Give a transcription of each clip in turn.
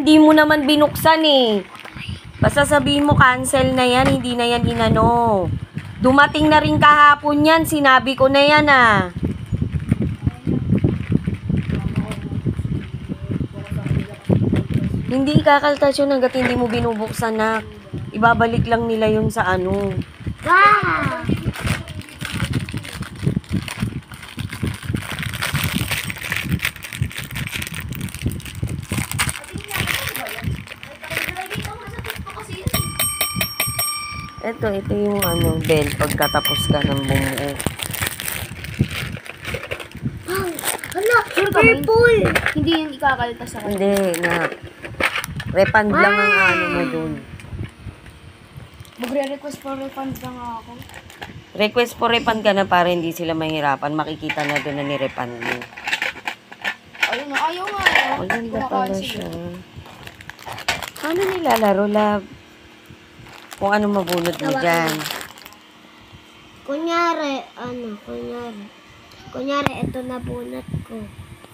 Hindi mo naman binuksan eh. Basta sabihin mo cancel na yan, hindi na yan inano. Dumating na rin kahapon yan, sinabi ko na yan ah. Hindi ikakaltas yun hanggat hindi mo binubuksan na. Ibabalik lang nila yun sa ano. Wow! Ito yung ano, bell pagkatapos ka ng bumuo. Wow! Hala! Purple! Hindi yan ikakaltas sa kanya. Hindi na. Refund lang ang ano mo dun. Magre-request for refund lang ako. Request for refund ka na para hindi sila mahirapan. Makikita na doon na ni-refund mo. Ayun na, ayaw nga. Maganda pala siya. Paano nilalaro, love? Kung ano mabunod mo dyan. Kunyari, ito na bunot ko.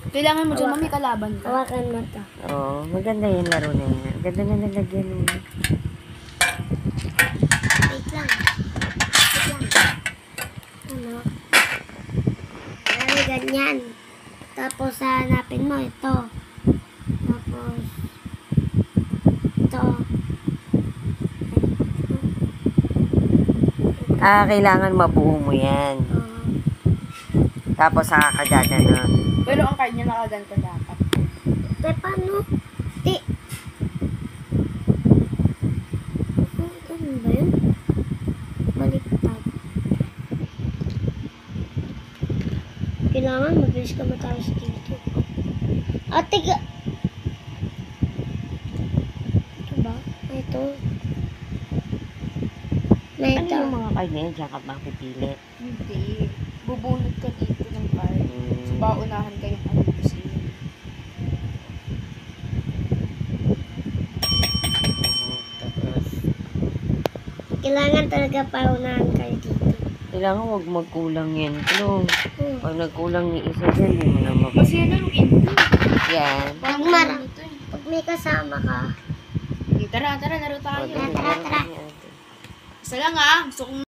Kailangan mo dyan, mami, kalaban ka. Hawakan mo to. Oo, maganda yung laro na yan. Ganda na nalagyan mo. Wait lang. Ano? Kaya ganyan. Tapos hanapin mo ito. Tapos ito. Kailangan mabuo mo yan. Tapos kagaganon. Pero ang card niya nakaganto dapat. Paano? Ganun ba yun? Baliktad. Kailangan mabilis ka matapos dito. Tiga. Ito ba? Ito. May Ano ito. yung mga card na yan? Diyan ka makipili. Hindi. Bubunot ka dito ng card. So, paunahan ka yung ano mo sa'yo. Tapos, Kailangan talaga paunahan kayo dito. kailangan huwag magkulang yan. Pero, pag nagkulang ni isa dyan, hindi mo na Kasi yan ang ito. yan. Pag pag may kasama ka, Tara, laro tayo. Tara. Yan. Isa lang ah. Gusto kong